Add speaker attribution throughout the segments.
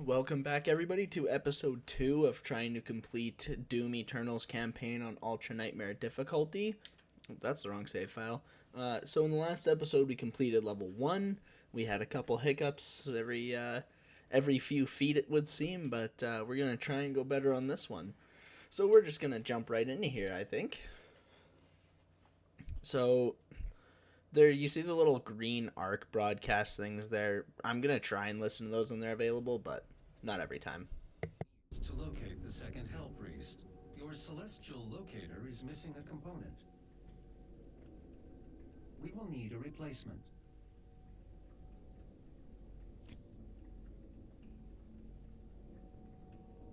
Speaker 1: Welcome back, everybody, to episode 2 of trying to complete Doom Eternal's campaign on Ultra Nightmare difficulty. That's the wrong save file. So in the last episode, we completed level 1. We had a couple hiccups every few feet, it would seem, but we're going to try and go better on this one. So we're just going to jump right into here, I think. So there, you see the little green arc broadcast things there. I'm going to try and listen to those when they're available, but not every time.
Speaker 2: To locate the second Hell Priest, your celestial locator is missing a component. We will need a replacement.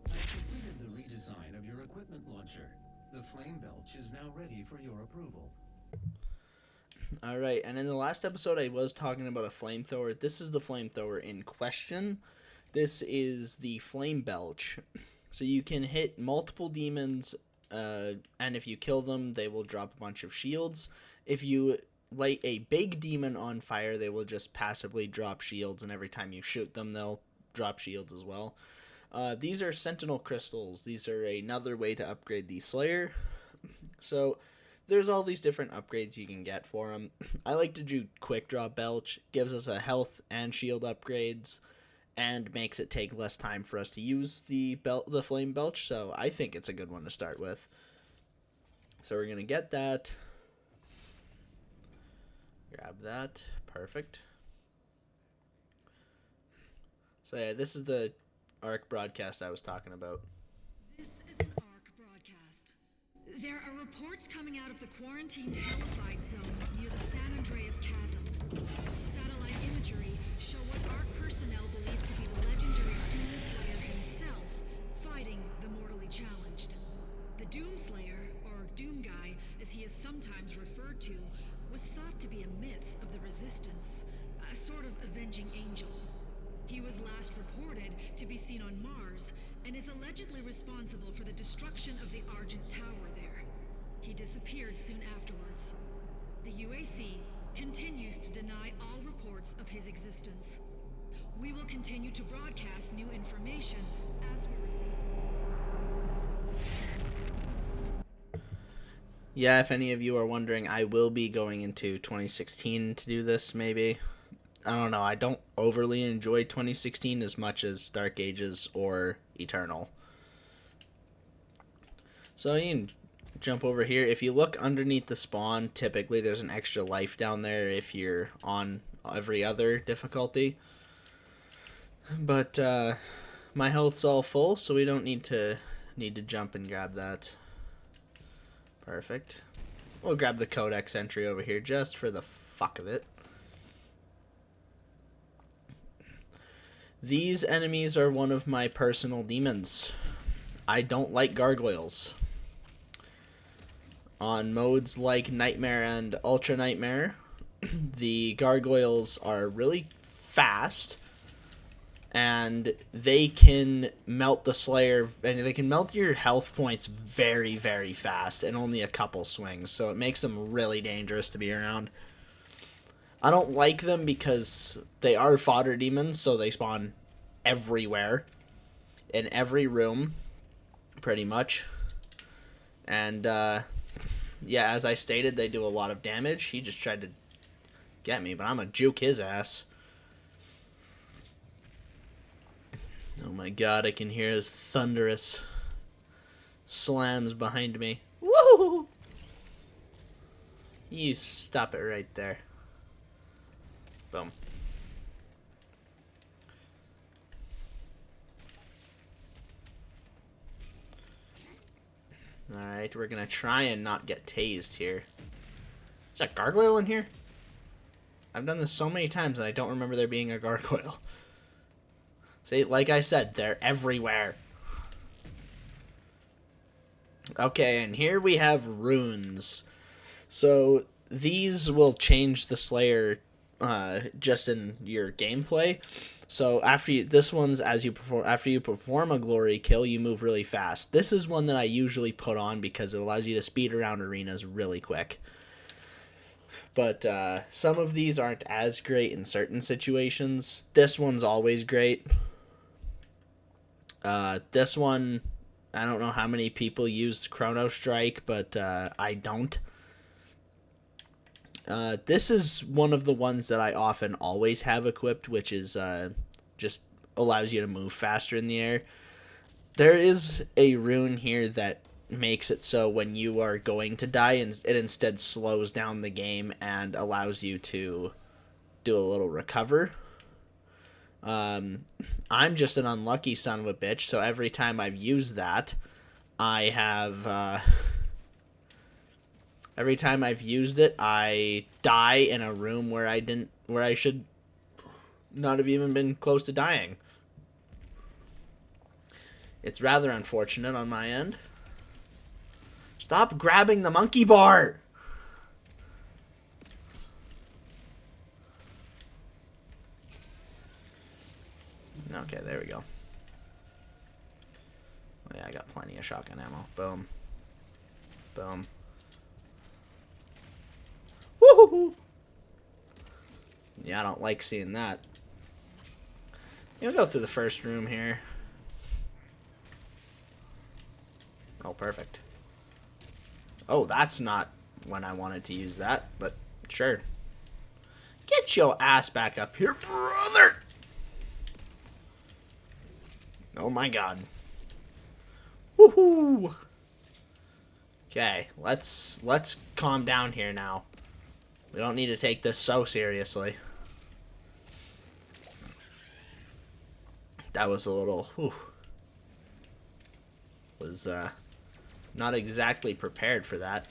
Speaker 2: I've completed the redesign of your equipment launcher. The flame belch is now ready for your approval.
Speaker 1: Alright, and in the last episode I was talking about a flamethrower. This is the flamethrower in question. This is the Flame Belch. So you can hit multiple demons, and if you kill them, they will drop a bunch of shields. If you light a big demon on fire, they will just passively drop shields, and every time you shoot them, they'll drop shields as well. These are Sentinel Crystals. These are another way to upgrade the Slayer. So there's all these different upgrades you can get for them. I like to do Quick Draw Belch. Gives us a health and shield upgrades, and makes it take less time for us to use the Flame Belch, so I think it's a good one to start with. So we're going to get that. Grab that. Perfect. So yeah, this is the ARC broadcast I was talking about.
Speaker 3: This is an ARC broadcast. There are reports coming out of the quarantined Hellfight zone near the San Andreas Chasm. Satellite imagery show what ARC personnel believe to be the legendary Doomslayer himself fighting the mortally challenged. The Doomslayer, or Doom Guy as he is sometimes referred to, was thought to be a myth of the Resistance, a sort of avenging angel. He was last reported to be seen on Mars and is allegedly responsible for the destruction of the Argent Tower there. He disappeared soon afterwards. The UAC continues to deny all reports of his existence. We will continue to broadcast new information as we receive it.
Speaker 1: Yeah, if any of you are wondering, I will be going into 2016 to do this, maybe. I don't know, I don't overly enjoy 2016 as much as Dark Ages or Eternal. So you can jump over here. If you look underneath the spawn, typically there's an extra life down there if you're on every other difficulty. But my health's all full, so we don't need to jump and grab that. Perfect. We'll grab the Codex entry over here just for the fuck of it. These enemies are one of my personal demons. I don't like gargoyles. On modes like Nightmare and Ultra Nightmare, the gargoyles are really fast, and they can melt the Slayer, and they can melt your health points very, very fast in only a couple swings, so it makes them really dangerous to be around. I don't like them because they are fodder demons, so they spawn everywhere, in every room, pretty much. And, yeah, as I stated, they do a lot of damage. He just tried to get me, but I'm gonna juke his ass. Oh my god, I can hear his thunderous slams behind me. Woo! You stop it right there. Boom. Alright, we're gonna try and not get tased here. Is that a gargoyle in here? I've done this so many times and I don't remember there being a gargoyle. See, like I said, they're everywhere. Okay, and here we have runes. So these will change the Slayer just in your gameplay. So after you perform a glory kill, you move really fast. This is one that I usually put on because it allows you to speed around arenas really quick. But some of these aren't as great in certain situations. This one's always great. This one, I don't know how many people used Chrono Strike, but I don't. This is one of the ones that I often always have equipped, which is just allows you to move faster in the air. There is a rune here that makes it so when you are going to die, and it instead slows down the game and allows you to do a little recover. I'm just an unlucky son of a bitch, so every time I've used that, I have every time I've used it, I die in a room where I should not have even been close to dying. It's rather unfortunate on my end. Stop grabbing the monkey bar! Okay, there we go. Oh yeah, I got plenty of shotgun ammo. Boom. Boom. Woohoo! Yeah, I don't like seeing that. We'll go through the first room here. Oh, perfect. Oh, that's not when I wanted to use that, but sure. Get your ass back up here, brother! Oh my god. Woohoo! Okay, let's calm down here now. We don't need to take this so seriously. That was a little, whew. Was not exactly prepared for that.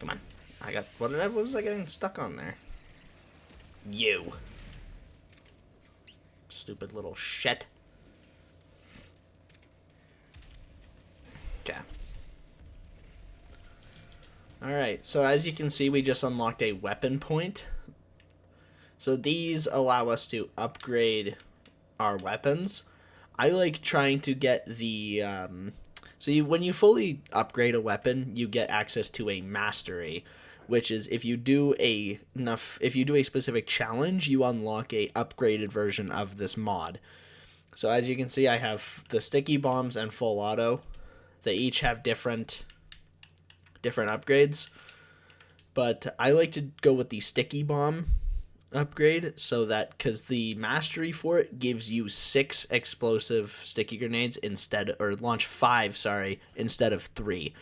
Speaker 1: Come on. What was I getting stuck on there? You. Stupid little shit. Okay. Alright, so as you can see, we just unlocked a weapon point. So these allow us to upgrade our weapons. I like trying to get the... when you fully upgrade a weapon, you get access to a mastery, which is if you do a specific challenge, you unlock a upgraded version of this mod. So as you can see, I have the sticky bombs and full auto. They each have different upgrades, but I like to go with the sticky bomb upgrade, so that because the mastery for it gives you 6 explosive sticky grenades launch 5 instead of 3,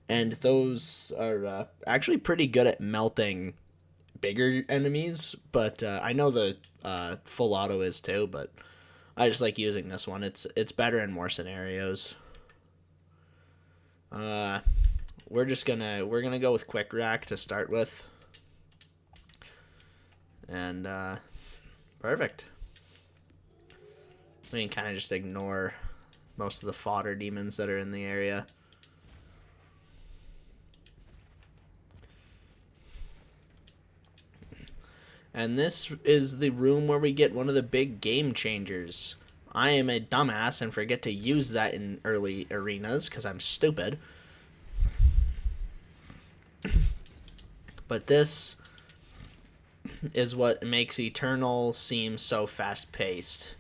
Speaker 1: and those are actually pretty good at melting bigger enemies, but I know the full auto is too, but I just like using this one. It's better in more scenarios. We're gonna go with quick rack to start with. And, perfect. We can kind of just ignore most of the fodder demons that are in the area. And this is the room where we get one of the big game changers. I am a dumbass and forget to use that in early arenas because I'm stupid. But this is what makes Eternal seem so fast-paced.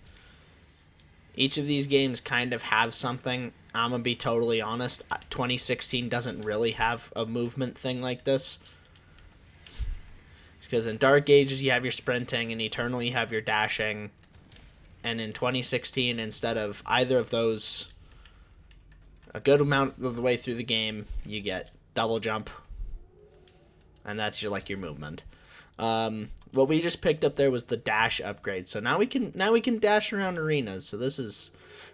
Speaker 1: Each of these games kind of have something. I'm gonna be totally honest, 2016 doesn't really have a movement thing like this. Because in Dark Ages you have your sprinting, in Eternal you have your dashing, and in 2016, instead of either of those, a good amount of the way through the game, you get double jump, and that's your movement. What we just picked up there was the dash upgrade, so now we can dash around arenas. So this is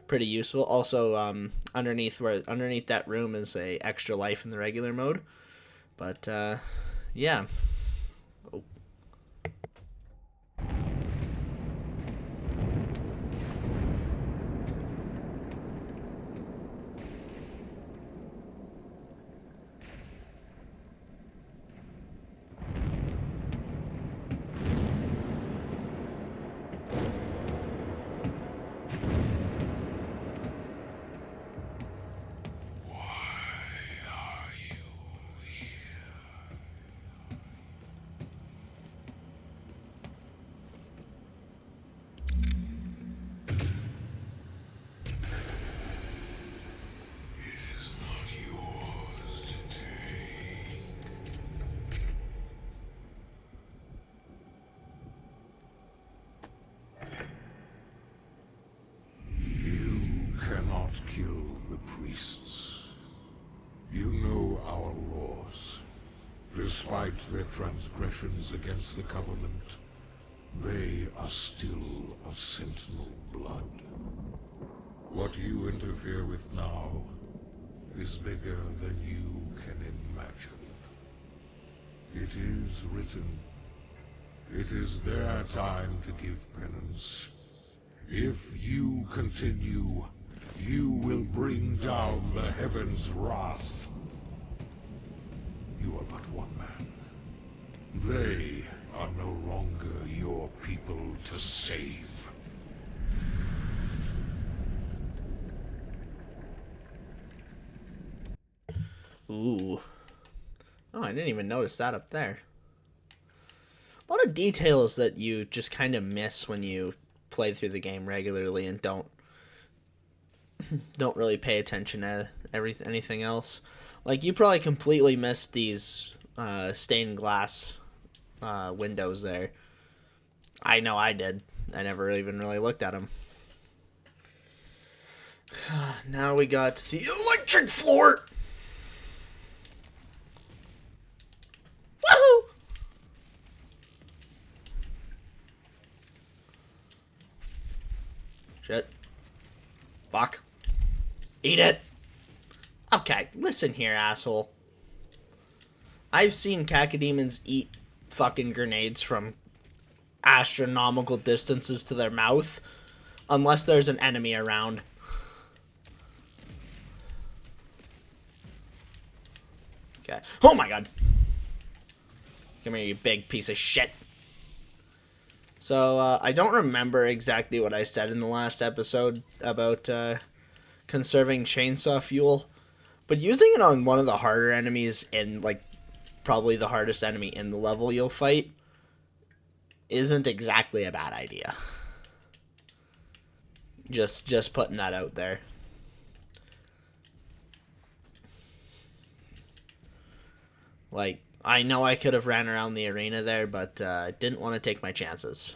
Speaker 1: pretty useful. Also, underneath that room is a extra life in the regular mode. But yeah. Oh.
Speaker 4: not kill the priests. You know our laws. Despite their transgressions against the Covenant, they are still of Sentinel blood. What you interfere with now is bigger than you can imagine. It is written. It is their time to give penance. If you continue, you will bring down the heavens' wrath. You are but one man. They are no longer your people to save.
Speaker 1: Ooh. Oh, I didn't even notice that up there. A lot of details that you just kind of miss when you play through the game regularly and don't really pay attention to anything else. Like, you probably completely missed these stained glass windows there. I know I did. I never even really looked at them. Now we got the electric floor. Woohoo! Shit. Fuck. Eat it. Okay, listen here, asshole. I've seen Cacodemons eat fucking grenades from astronomical distances to their mouth, unless there's an enemy around. Okay. Oh my god. Come here, you big piece of shit. So, I don't remember exactly what I said in the last episode about conserving chainsaw fuel, but using it on one of the harder enemies in, like, probably the hardest enemy in the level you'll fight isn't exactly a bad idea. Just putting that out there. Like, I know I could have ran around the arena there, but I didn't want to take my chances.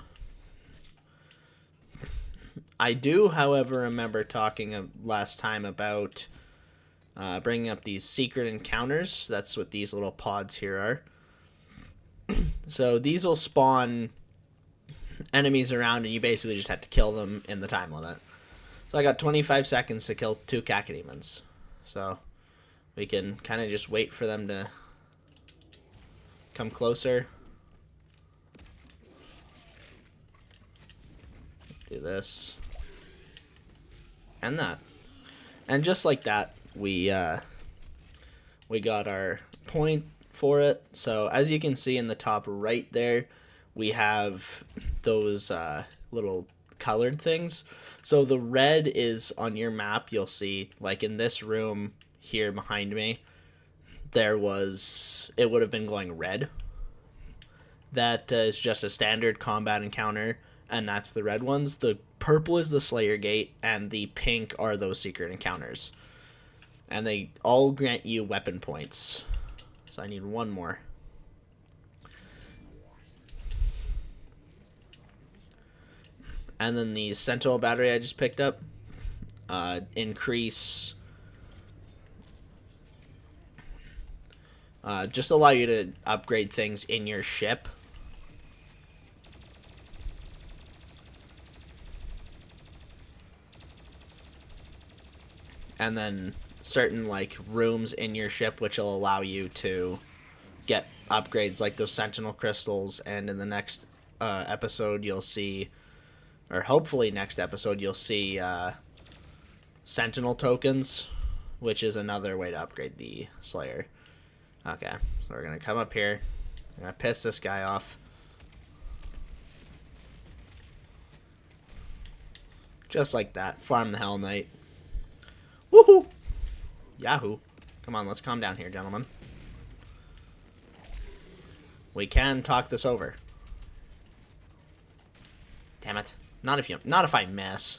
Speaker 1: I do, however, remember talking last time about bringing up these secret encounters. That's what these little pods here are. So these will spawn enemies around, and you basically just have to kill them in the time limit. So I got 25 seconds to kill 2 Cacodemons. So we can kind of just wait for them to come closer. Do this. And that. And just like that, we got our point for it. So as you can see in the top right there, we have those little colored things. So the red is on your map. You'll see, like in this room here behind me, it would have been glowing red. That is just a standard combat encounter, and that's the red ones. The purple is the Slayer Gate, and the pink are those secret encounters. And they all grant you weapon points. So I need one more. And then the Sentinel battery I just picked up increase... just allow you to upgrade things in your ship. And then certain, like, rooms in your ship which will allow you to get upgrades like those Sentinel crystals. And in the next episode you'll see, or hopefully next episode you'll see Sentinel tokens, which is another way to upgrade the Slayer. Okay, so we're going to come up here. I'm going to piss this guy off. Just like that. Farm the Hell Knight. Woohoo! Yahoo! Come on, let's calm down here, gentlemen. We can talk this over. Damn it. Not if I miss.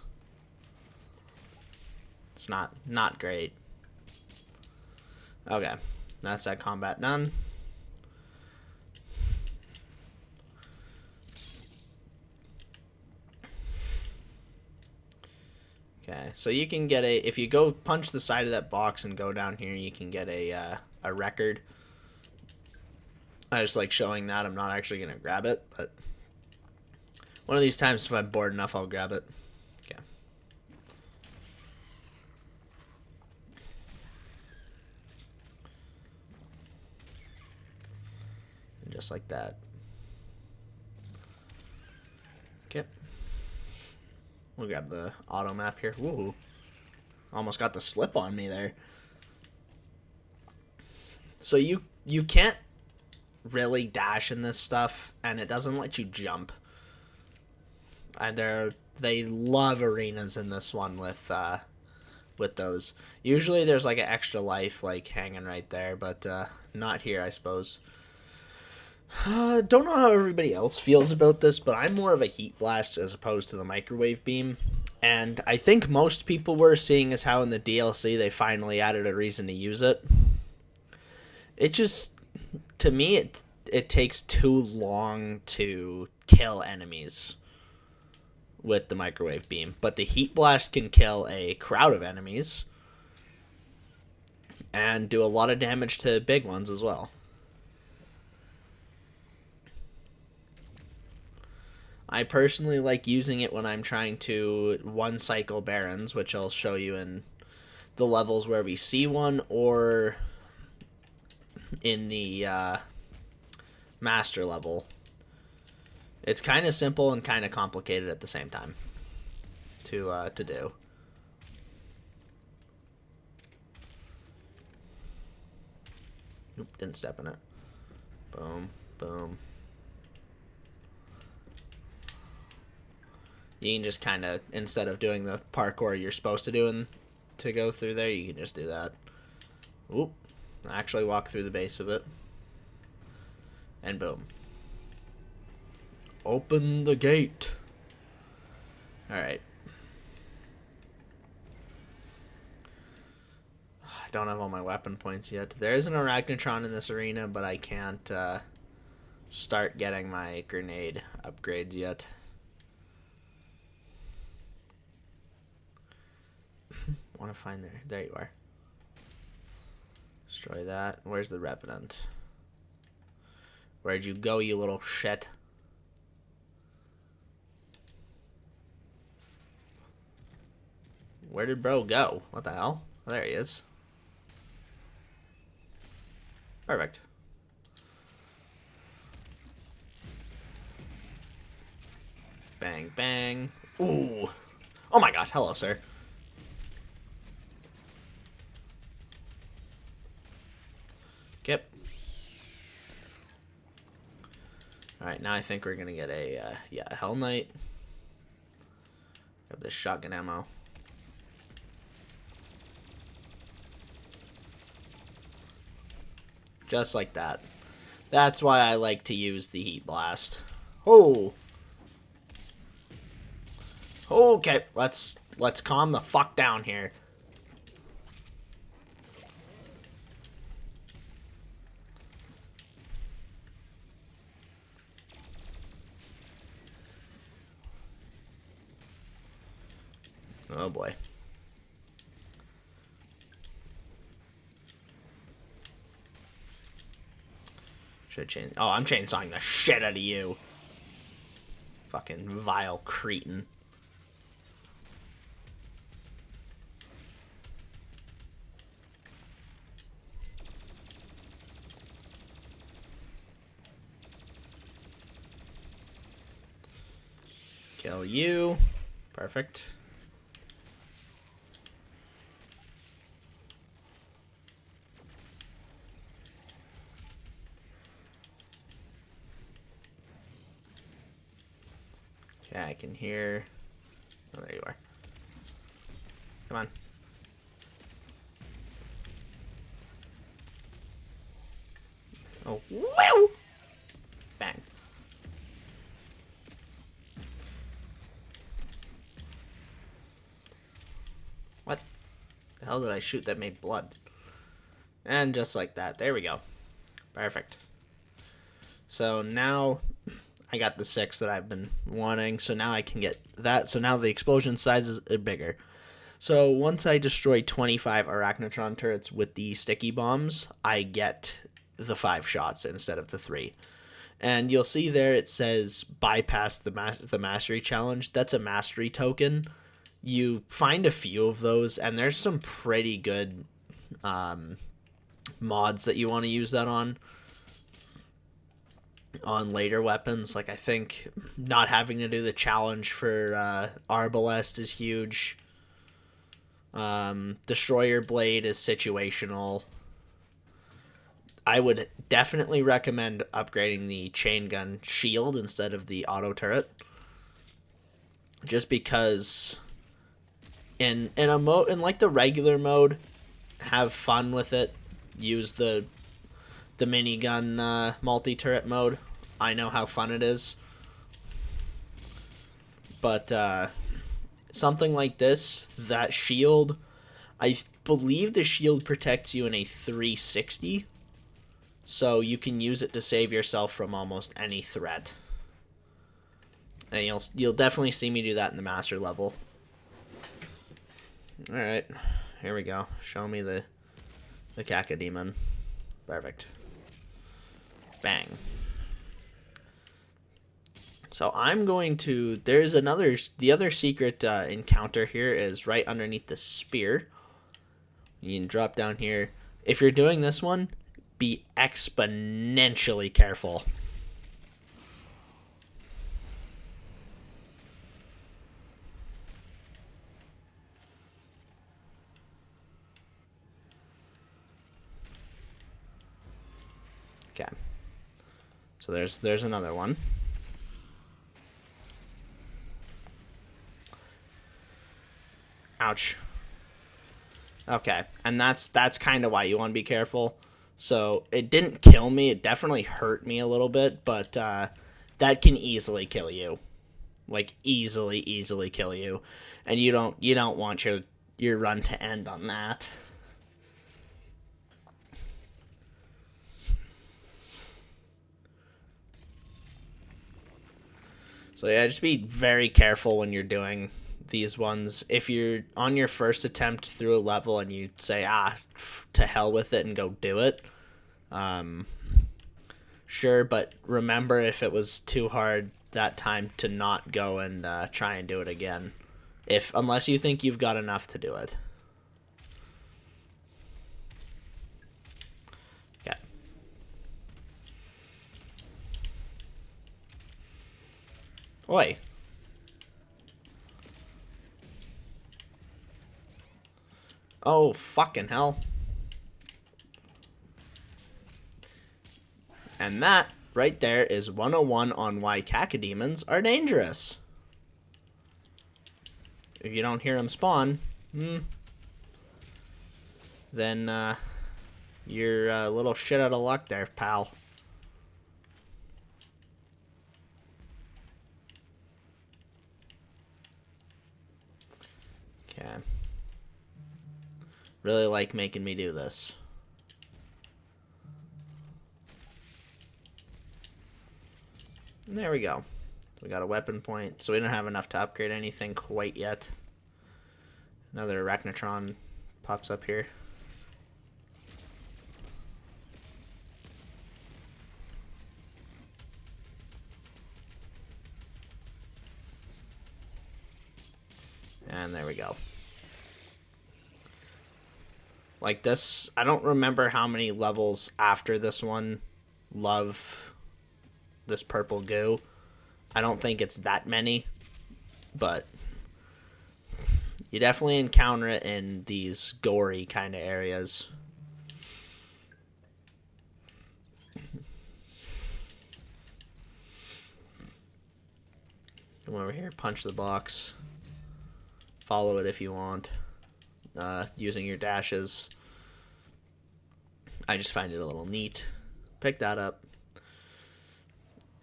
Speaker 1: It's not great. Okay. That's that combat done. Okay, so you can get if you go punch the side of that box and go down here, you can get a record. I just like showing that. I'm not actually going to grab it, but one of these times if I'm bored enough, I'll grab it. Okay. And just like that. Okay. We'll grab the auto map here. Woo. Almost got the slip on me there. So you can't really dash in this stuff, and it doesn't let you jump. And they love arenas in this one with those. Usually there's like an extra life like hanging right there, but not here, I suppose. Don't know how everybody else feels about this, but I'm more of a heat blast as opposed to the microwave beam. And I think most people were seeing as how in the DLC they finally added a reason to use it. It just, to me, it takes too long to kill enemies with the microwave beam. But the heat blast can kill a crowd of enemies and do a lot of damage to big ones as well. I personally like using it when I'm trying to one cycle barons, which I'll show you in the levels where we see one, or in the master level. It's kind of simple and kind of complicated at the same time to do. Oop, didn't step in it. Boom, boom. You can just kind of, instead of doing the parkour you're supposed to do and to go through there, you can just do that. Oop. Actually walk through the base of it. And boom. Open the gate. Alright. I don't have all my weapon points yet. There is an Arachnotron in this arena, but I can't start getting my grenade upgrades yet. Want to find there. There you are. Destroy that. Where's the Revenant? Where'd you go, you little shit? Where did bro go? What the hell? Oh, there he is. Perfect. Bang, bang. Ooh. Oh my god. Hello, sir. Yep. Alright, now I think we're gonna get a, a Hell Knight. Grab this shotgun ammo. Just like that. That's why I like to use the Heat Blast. Oh! Okay, let's calm the fuck down here. Oh boy. Should chain. Oh, I'm chainsawing the shit out of you. Fucking vile cretin. Kill you. Perfect. Okay, I can hear. Oh, there you are. Come on. Oh, wow! Bang. What the hell did I shoot that made blood? And just like that. There we go. Perfect. So now I got the 6 that I've been wanting. So now I can get that. So now the explosion sizes are bigger. So once I destroy 25 Arachnotron turrets with the sticky bombs, I get the 5 shots instead of the 3. And you'll see there it says bypass the mastery challenge. That's a mastery token. You find a few of those, and there's some pretty good mods that you want to use that on later weapons. Like, I think not having to do the challenge for Arbalest is huge. Destroyer Blade is situational. I would definitely recommend upgrading the chain gun shield instead of the auto turret. Just because in like the regular mode, have fun with it. Use the minigun multi-turret mode. I know how fun it is. But something like this, that shield, I believe the shield protects you in a 360. So you can use it to save yourself from almost any threat. And you'll definitely see me do that in the master level. Alright, here we go. Show me the Cacodemon. Perfect. Bang. So I'm going to... There's another... The other secret encounter here is right underneath the spear. You can drop down here. If you're doing this one, be exponentially careful. Okay. So there's another one. Ouch. Okay, and that's kind of why you want to be careful. So it didn't kill me. It definitely hurt me a little bit, but that can easily kill you. Like easily kill you, and you don't want your run to end on that. So yeah, just be very careful when you're doing these ones. If you're on your first attempt through a level and you say, to hell with it and go do it, sure, but remember if it was too hard that time to not go and try and do it again. Unless you think you've got enough to do it. Okay. Oi. Oh, fucking hell. And that, right there, is 101 on why Cacodemons are dangerous. If you don't hear them spawn, then you're a little shit out of luck there, pal. Okay. Really like making me do this. And there we go. We got a weapon point, so we don't have enough to upgrade anything quite yet. Another Arachnotron pops up here. And there we go. Like this, I don't remember how many levels after this one love this purple goo. I don't think it's that many, but you definitely encounter it in these gory kind of areas. Come over here, punch the box. Follow it if you want. Using your dashes. I just find it a little neat. Pick that up.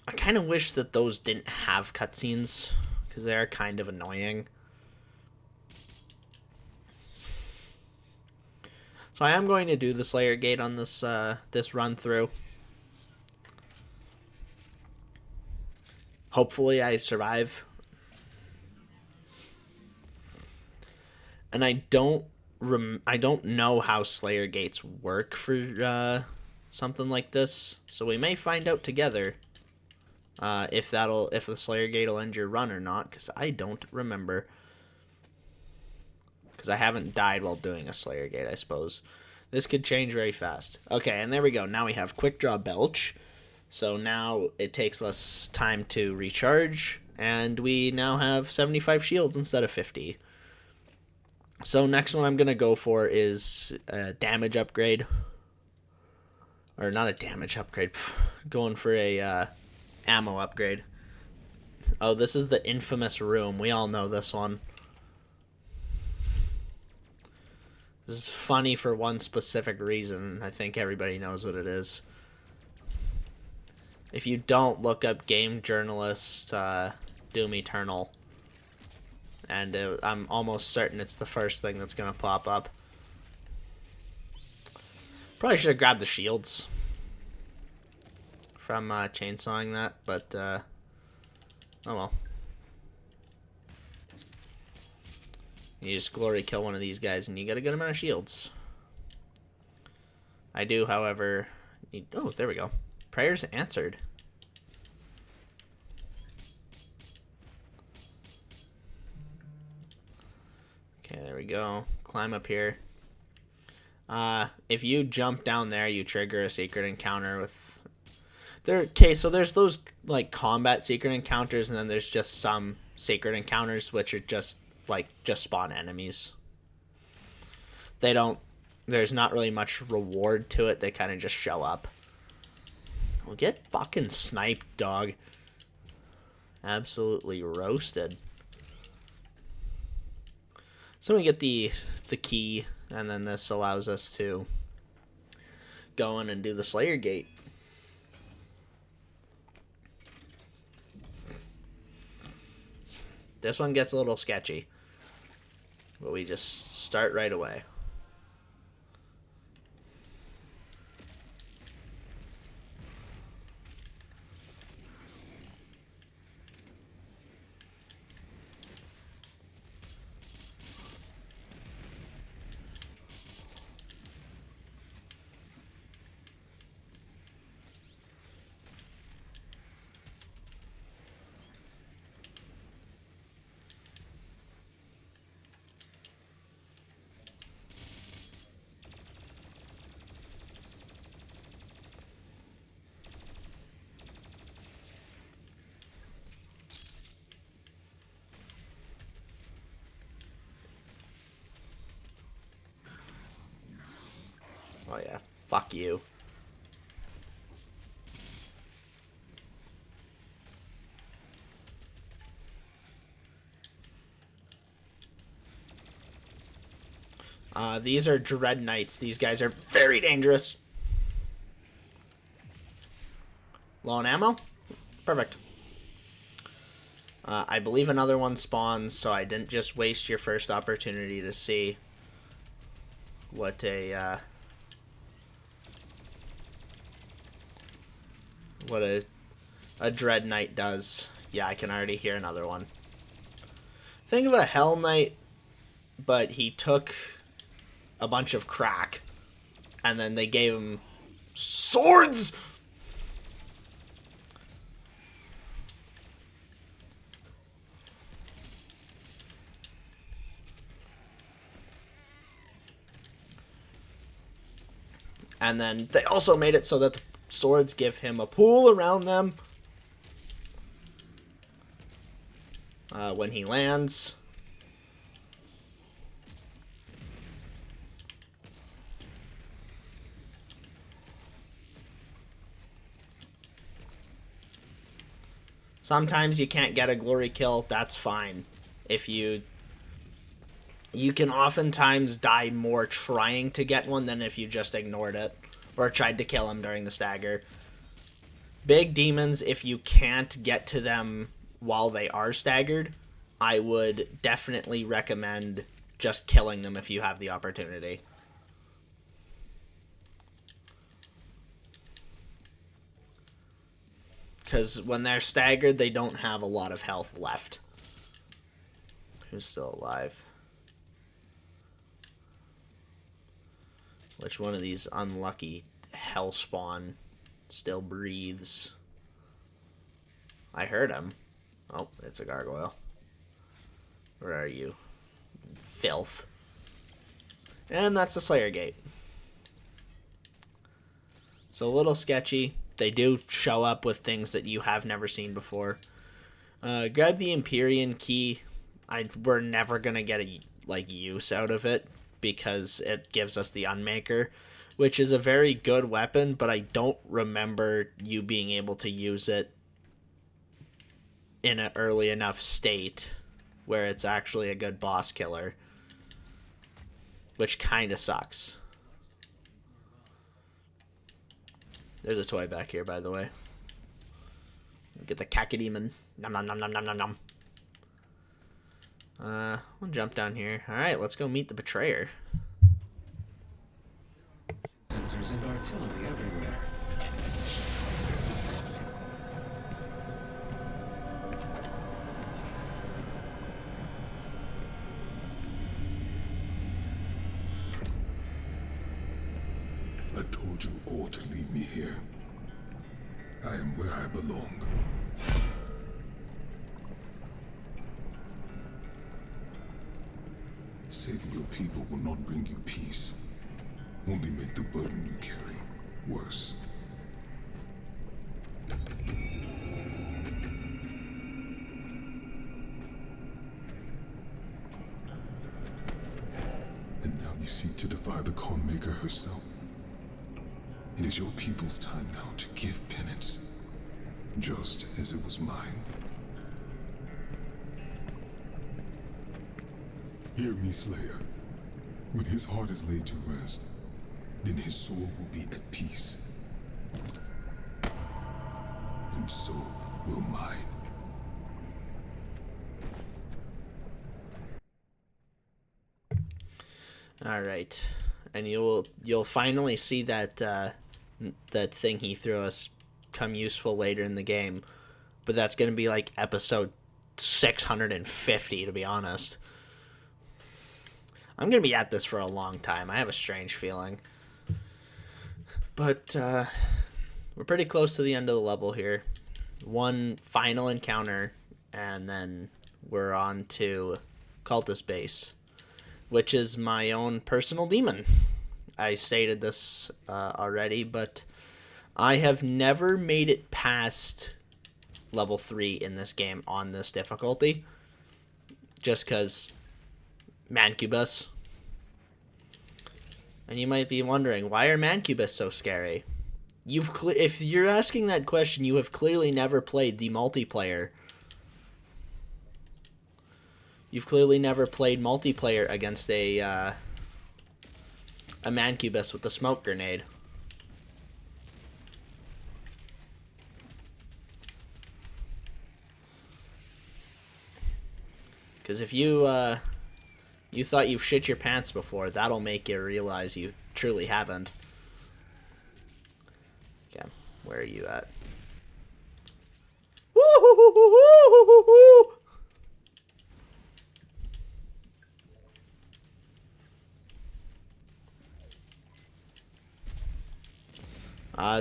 Speaker 1: I kind of wish that those didn't have cutscenes, because they are kind of annoying. So I am going to do the Slayer Gate on this this run through. Hopefully I survive. And I don't know how Slayer gates work for something like this, so we may find out together if the Slayer gate will end your run or not, because I don't remember. Because I haven't died while doing a Slayer gate, I suppose. This could change very fast. Okay, and there we go. Now we have Quick Draw Belch. So now it takes less time to recharge, and we now have 75 shields instead of 50. So next one I'm going to go for is a damage upgrade. Or not a damage upgrade. Going for a ammo upgrade. Oh, this is the infamous room. We all know this one. This is funny for one specific reason. I think everybody knows what it is. If you don't, look up game journalist Doom Eternal. And I'm almost certain it's the first thing that's going to pop up. Probably should have grabbed the shields from chainsawing that, but oh well. You just glory kill one of these guys and you get a good amount of shields. I do, however, need... Oh, there we go. Prayers answered. Okay, there we go. Climb up here. If you jump down there, you trigger a secret encounter with... Okay, so there's those, like, combat secret encounters, and then there's just some secret encounters, which are just, like, just spawn enemies. They don't... There's not really much reward to it. They kind of just show up. Well, get fucking sniped, dog. Absolutely roasted. So we get the key, and then this allows us to go in and do the Slayer gate. This one gets a little sketchy, but we just start right away. Oh yeah, fuck you. These are Dread Knights. These guys are very dangerous. Low on ammo? Perfect. I believe another one spawns, so I didn't just waste your first opportunity to see what a Dread Knight does. Yeah, I can already hear another one. Think of a Hell Knight, but he took a bunch of crack, and then they gave him swords! And then they also made it so that the swords give him a pool around them when he lands. Sometimes you can't get a glory kill, that's fine. If you can oftentimes die more trying to get one than if you just ignored it or tried to kill him during the stagger. Big demons, if you can't get to them while they are staggered, I would definitely recommend just killing them if you have the opportunity. Because when they're staggered, they don't have a lot of health left. Who's still alive? Which one of these unlucky hellspawn still breathes? I heard him. Oh, it's a gargoyle. Where are you? Filth. And that's the Slayer Gate. So a little sketchy. They do show up with things that you have never seen before. Grab the Empyrean key. We're never gonna get a use out of it because it gives us the Unmaker, which is a very good weapon, but I don't remember you being able to use it in an early enough state where it's actually a good boss killer, which kind of sucks. There's a toy back here, by the way. Get the Cacodemon. Nom nom nom nom nom nom nom. We'll jump down here. Alright, let's go meet the Betrayer.
Speaker 2: Sensors and artillery everywhere.
Speaker 4: I told you all to leave me here. I am where I belong. Saving your people will not bring you peace. Only make the burden you carry worse. And now you seek to defy the Calm Maker herself. It is your people's time now to give penance, just as it was mine. Hear me, Slayer. When his heart is laid to rest, then his soul will be at peace. And so will mine.
Speaker 1: All right, and you'll finally see that that thing he threw us come useful later in the game, but that's gonna be like episode 650, to be honest. I'm gonna be at this for a long time. I have a strange feeling, but we're pretty close to the end of the level here. One final encounter, and then we're on to Cultist Base, which is my own personal demon. I stated this already, but I have never made it past level 3 in this game on this difficulty. Just because Mancubus. And you might be wondering, why are Mancubus so scary? If you're asking that question, you have clearly never played the multiplayer. You've clearly never played multiplayer against a Mancubus with the smoke grenade. Because if you thought you've shit your pants before, that'll make you realize you truly haven't. Okay, where are you at? Woo-hoo-hoo-hoo-hoo-hoo-hoo!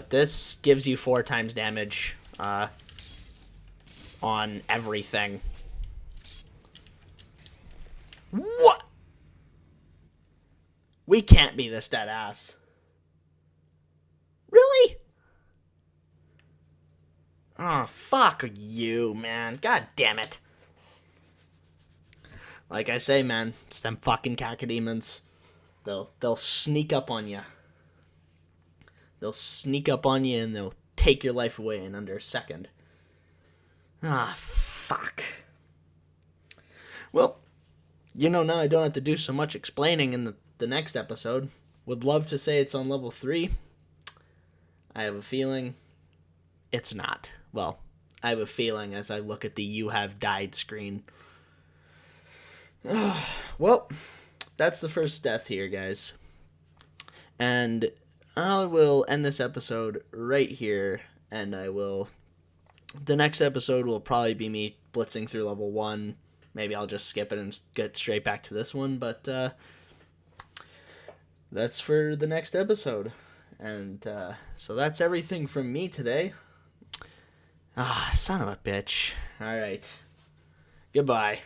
Speaker 1: This gives you 4 times damage on everything. What? We can't be this dead ass. Really? Oh, fuck you, man. God damn it. Like I say, man, it's them fucking Cacodemons. They'll sneak up on you. They'll sneak up on you and they'll take your life away in under a second. Ah, fuck. Well, now I don't have to do so much explaining in the next episode. Would love to say it's on level 3. I have a feeling it's not. Well, I have a feeling as I look at the "You Have Died" screen. Well, that's the first death here, guys. And I will end this episode right here, and the next episode will probably be me blitzing through level 1. Maybe I'll just skip it and get straight back to this one, but that's for the next episode. And so that's everything from me today. Ah, son of a bitch. All right. Goodbye.